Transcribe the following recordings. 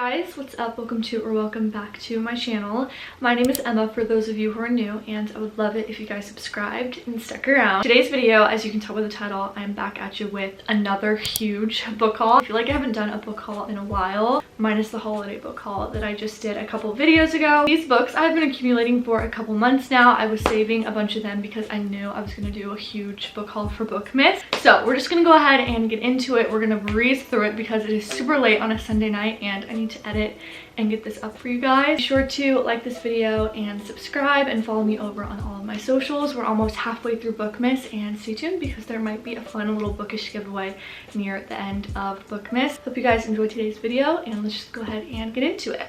guys, what's up? Welcome to or welcome back to my channel. My name is Emma for those of you who are new, and I would love it if you guys subscribed and stuck around. Today's video, as you can tell by the title, I'm back at you with another huge book haul. I feel like I haven't done a book haul in a while, minus the holiday book haul that I just did a couple videos ago. These books I've been accumulating for a couple months now. I was saving a bunch of them because I knew I was going to do a huge book haul for Bookmas. So we're just going to go ahead and get into it. We're going to breeze through it because it is super late on a Sunday night and I need to edit and get this up for you guys. Be sure to like this video and subscribe and follow me over on all of my socials. We're almost halfway through Bookmas, and stay tuned because there might be a fun little bookish giveaway near the end of Bookmas. Hope you guys enjoyed today's video, and let's just go ahead and get into it.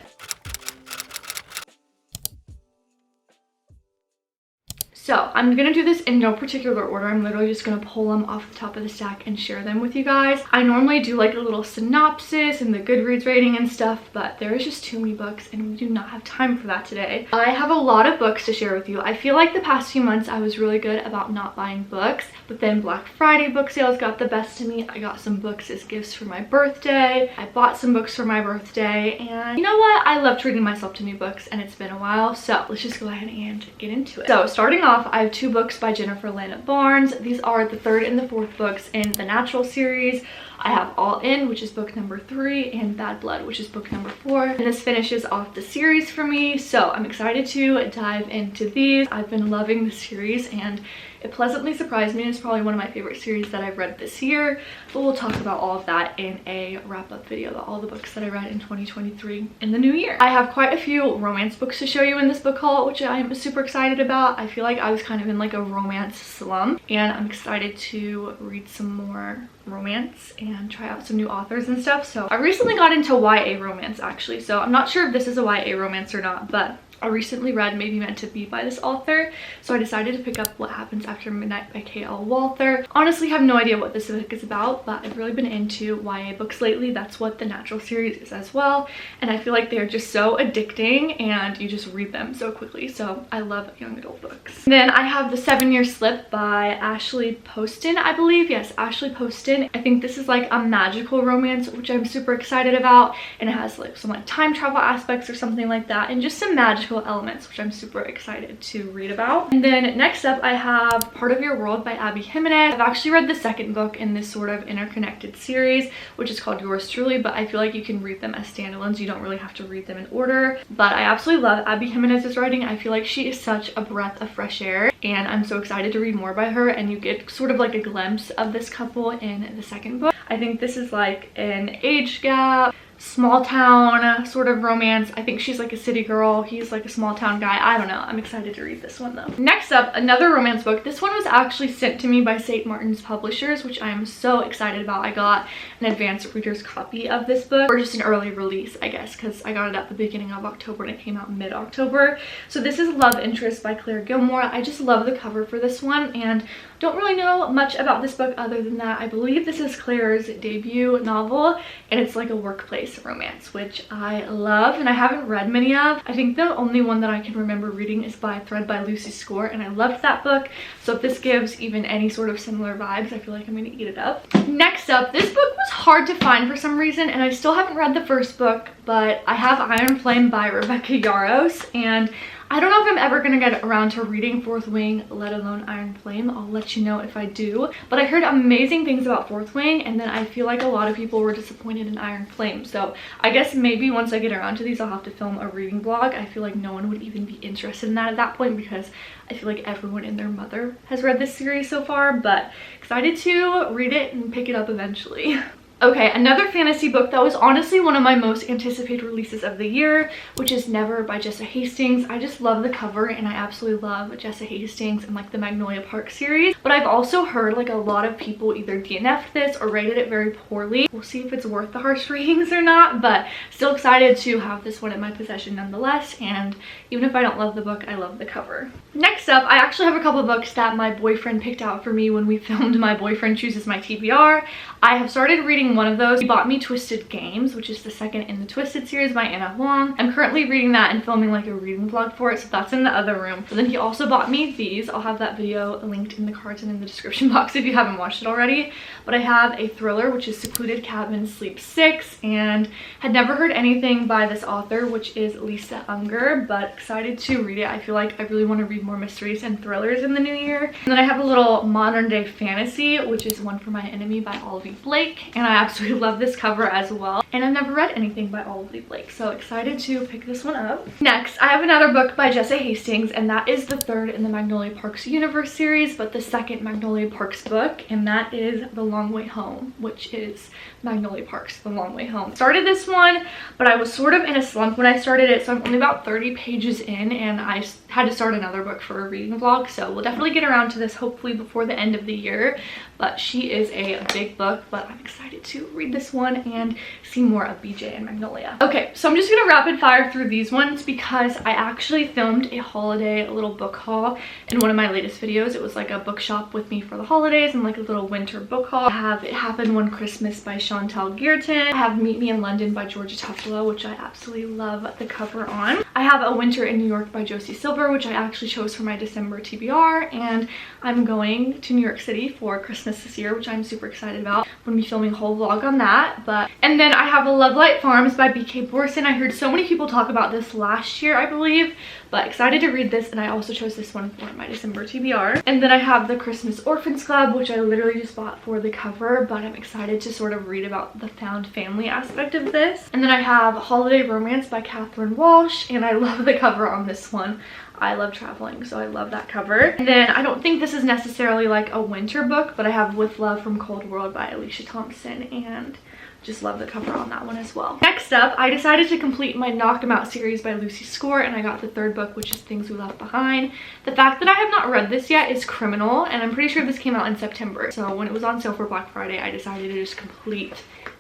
So I'm gonna do this in no particular order. I'm literally just gonna pull them off the top of the stack and share them with you guys. I normally do like a little synopsis and the Goodreads rating and stuff, but there is just too many books and we do not have time for that today. I have a lot of books to share with you. I feel like the past few months I was really good about not buying books, but then Black Friday book sales got the best of me. I got some books as gifts for my birthday. I bought some books for my birthday, and you know what? I love treating myself to new books and it's been a while, so let's just go ahead and get into it. So starting off, I have two books by Jennifer Lana Barnes. These are the third and the fourth books in the Natural series. I have All In, which is book number 3, and Bad Blood, which is book number 4. And this finishes off the series for me, so I'm excited to dive into these. I've been loving the series and it pleasantly surprised me. It's probably one of my favorite series that I've read this year, but we'll talk about all of that in a wrap-up video about all the books that I read in 2023 in the new year. I have quite a few romance books to show you in this book haul, which I'm super excited about. I feel like I was kind of in like a romance slump, and I'm excited to read some more romance and try out some new authors and stuff. So I recently got into YA romance actually, so I'm not sure if this is a YA romance or not, but I recently read Maybe Meant to Be by this author, so I decided to pick up What Happens After Midnight by K.L. Walther. Honestly, have no idea what this book is about, but I've really been into YA books lately. That's what the Natural series is as well, and I feel like they're just so addicting and you just read them so quickly, so I love young adult books. Then I have The 7-Year Slip by Ashley Poston, I believe. Yes, Ashley Poston. I think this is like a magical romance, which I'm super excited about, and it has like some like time travel aspects or something like that, and just some magical elements, which I'm super excited to read about. And then next up I have Part of Your World by Abby Jimenez. I've actually read the second book in this sort of interconnected series, which is called Yours Truly, but I feel like you can read them as standalones. You don't really have to read them in order, but I absolutely love Abby Jimenez's writing. I feel like she is such a breath of fresh air, and I'm so excited to read more by her, and you get sort of like a glimpse of this couple in the second book. I think this is like an age gap, small town sort of romance. I think she's like a city girl, he's like a small town guy. I don't know. I'm excited to read this one though. Next up, another romance book. This one was actually sent to me by St. Martin's Publishers, which I am so excited about. I got an advanced reader's copy of this book, or just an early release, I guess, because I got it at the beginning of October and it came out mid-October. So this is Love Interest by Claire Gilmore. I just love the cover for this one and don't really know much about this book other than that I believe this is Claire's debut novel, and it's like a workplace romance, which I love and I haven't read many of. I think the only one that I can remember reading is By Thread by Lucy Score, and I loved that book. So if this gives even any sort of similar vibes, I feel like I'm gonna eat it up. Next up, this book was hard to find for some reason, and I still haven't read the first book, but I have Iron Flame by Rebecca Yarros, and I don't know if I'm ever gonna get around to reading Fourth Wing, let alone Iron Flame. I'll let you know if I do. But I heard amazing things about Fourth Wing, and then I feel like a lot of people were disappointed in Iron Flame. So I guess maybe once I get around to these, I'll have to film a reading vlog. I feel like no one would even be interested in that at that point because I feel like everyone and their mother has read this series so far, but excited to read it and pick it up eventually. Okay, another fantasy book that was honestly one of my most anticipated releases of the year, which is Never by Jessa Hastings. I just love the cover and I absolutely love Jessa Hastings and like the Magnolia Park series. But I've also heard like a lot of people either DNF'd this or rated it very poorly. We'll see if it's worth the harsh ratings or not, but still excited to have this one in my possession nonetheless. And even if I don't love the book, I love the cover. Next up, I actually have a couple of books that my boyfriend picked out for me when we filmed My Boyfriend Chooses My TBR. I have started reading reading one of those. He bought me Twisted Games, which is the second in the Twisted series by Anna Huang. I'm currently reading that and filming like a reading vlog for it, so that's in the other room. But then he also bought me these. I'll have that video linked in the cards and in the description box if you haven't watched it already. But I have a thriller, which is Secluded Cabin Sleep 6, and had never heard anything by this author, which is Lisa Unger, but excited to read it. I feel like I really want to read more mysteries and thrillers in the new year. And then I have a little modern day fantasy, which is One for My Enemy by Olivia Blake, and I absolutely love this cover as well. And I've never read anything by Olivia Blake, so excited to pick this one up. Next, I have another book by Jesse Hastings, and that is the third in the Magnolia Parks universe series, but the second Magnolia Parks book, and that is The Long Way Home, which is Magnolia Parks, The Long Way Home. Started this one, but I was sort of in a slump when I started it, so I'm only about 30 pages in, and I had to start another book for a reading vlog, so we'll definitely get around to this hopefully before the end of the year. But she is a big book, but I'm excited to read this one and see more of BJ and Magnolia. Okay, so I'm just gonna rapid fire through these ones because I actually filmed a holiday little book haul in one of my latest videos. It was like a bookshop with me for the holidays and like a little winter book haul. I have It Happened One Christmas by Chantal Guertin. I have Meet Me in London by Georgia Tuffalo, which I absolutely love the cover on. I have A Winter in New York by Josie Silver, which I actually chose for my December TBR, and I'm going to New York City for Christmas this year, which I'm super excited about. I'm gonna be filming a whole vlog on that. And then I have A Love Light Farms by BK Borson. I heard so many people talk about this last year, I believe, but excited to read this, and I also chose this one for my December TBR. And then I have The Christmas Orphans Club, which I literally just bought for the cover, but I'm excited to sort of read about the found family aspect of this. And then I have Holiday Romance by Catherine Walsh, and I love the cover on this one. I love traveling, so I love that cover. And then I don't think this is necessarily like a winter book, but I have With Love from Cold World by Alicia Thompson, and just love the cover on that one as well. Next up, I decided to complete my Knock 'Em Out series by Lucy Score, and I got the third book, which is Things We Left Behind. The fact that I have not read this yet is criminal, and I'm pretty sure this came out in September. So when it was on sale for Black Friday, I decided to just complete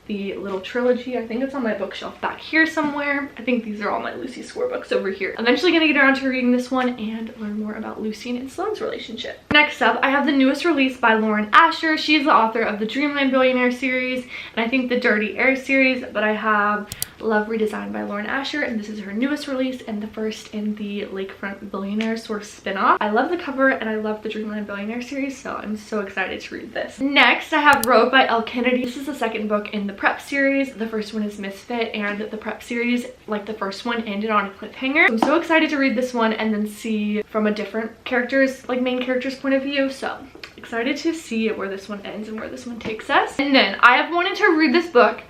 the little trilogy. I think it's on my bookshelf back here somewhere. I think these are all my Lucy Score books over here. Eventually gonna get around to reading this one and learn more about Lucy and Sloane's relationship. Next up, I have the newest release by Lauren Asher. She's the author of the Dreamland Billionaire series, and I think the Dirty Air series, but I have Love Redesigned by Lauren Asher, and this is her newest release and the first in the Lakefront Billionaire sort of spin-off. I love the cover and I love the Dreamland Billionaire series, so I'm so excited to read this. Next, I have Rogue by Elle Kennedy. This is the second book in the Prep series. The first one is Misfit, and the Prep series, like the first one, ended on a cliffhanger. I'm so excited to read this one and then see from a different character's, like main character's point of view, so excited to see where this one ends and where this one takes us. And then I have wanted to read this book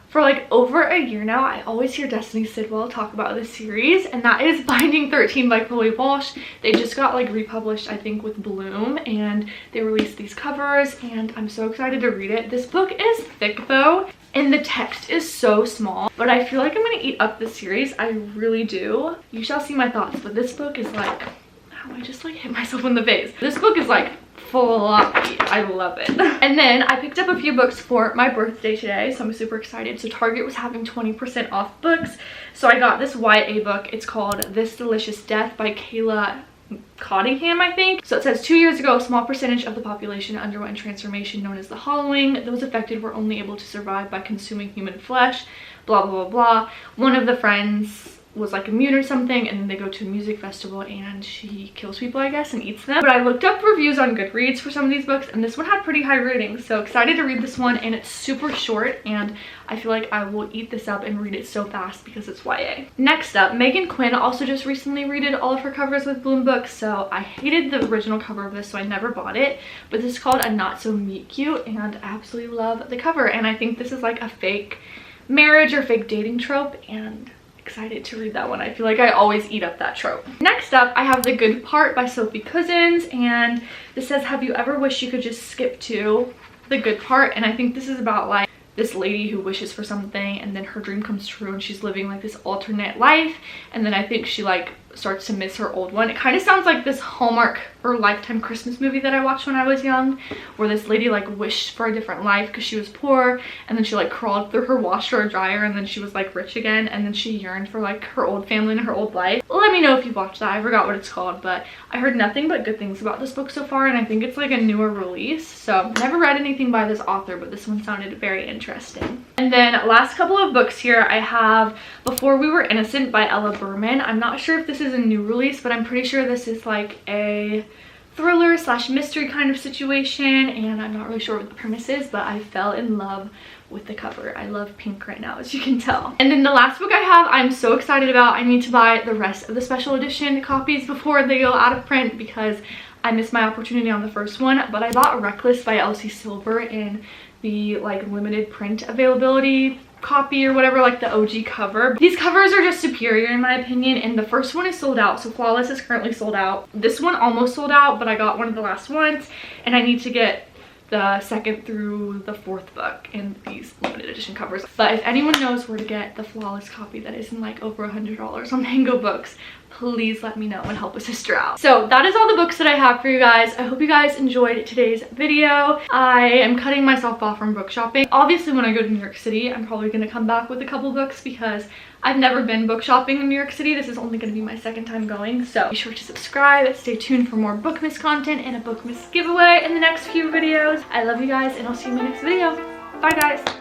for like over a year now. I always hear Destiny Sidwell talk about this series, and that is Binding 13 by Chloe Walsh. They just got like republished, I think, with Bloom, and they released these covers, and I'm so excited to read it. This book is thick though, and the text is so small, but I feel like I'm gonna eat up this series. I really do. You shall see my thoughts, but this book is like, how I just like hit myself in the face. This book is like floppy. I love it. And then I picked up a few books for my birthday today, so I'm super excited. So Target was having 20% off books, so I got this YA book. It's called This Delicious Death by Kayla Cottingham, I think. So it says 2 years ago, a small percentage of the population underwent transformation known as the hollowing. Those affected were only able to survive by consuming human flesh, blah blah blah blah. One of the friends was like immune or something, and then they go to a music festival and she kills people, I guess, and eats them. But I looked up reviews on Goodreads for some of these books, and this one had pretty high ratings, so excited to read this one. And it's super short, and I feel like I will eat this up and read it so fast because it's YA. Next up, Megan Quinn also just recently redid all of her covers with Bloom Books, so I hated the original cover of this, so I never bought it. But this is called A Not So Meet Cute, and I absolutely love the cover, and I think this is like a fake marriage or fake dating trope, and excited to read that one. I feel like I always eat up that trope. Next up, I have The Good Part by Sophie Cousins, and this says, have you ever wished you could just skip to the good part? And I think this is about like this lady who wishes for something, and then her dream comes true and she's living like this alternate life, and then I think she like starts to miss her old one. It kind of sounds like this Hallmark or Lifetime Christmas movie that I watched when I was young, where this lady like wished for a different life because she was poor, and then she like crawled through her washer or dryer, and then she was like rich again, and then she yearned for like her old family and her old life. Let me know if you've watched that. I forgot what it's called, but I heard nothing but good things about this book so far, and I think it's like a newer release. So never read anything by this author, but this one sounded very interesting. And then last couple of books here, I have Before We Were Innocent by Ella Berman. I'm not sure if this is a new release, but I'm pretty sure this is like a thriller slash mystery kind of situation, and I'm not really sure what the premise is, but I fell in love with the cover. I love pink right now, as you can tell. And then the last book I have, I'm so excited about. I need to buy the rest of the special edition copies before they go out of print because I missed my opportunity on the first one, but I bought Reckless by Elsie Silver in the like limited print availability copy or whatever, like the OG cover. These covers are just superior in my opinion, and the first one is sold out, so Flawless is currently sold out. This one almost sold out, but I got one of the last ones, and I need to get the second through the fourth book in these limited edition covers. But if anyone knows where to get the Flawless copy that isn't like over $100 on Mango Books, please let me know and help a sister out. So that is all the books that I have for you guys. I hope you guys enjoyed today's video. I am cutting myself off from book shopping. Obviously when I go to New York City, I'm probably going to come back with a couple books because I've never been book shopping in New York City. This is only going to be my second time going, so be sure to subscribe. Stay tuned for more Bookmas content and a Bookmas giveaway in the next few videos. I love you guys, and I'll see you in my next video. Bye guys.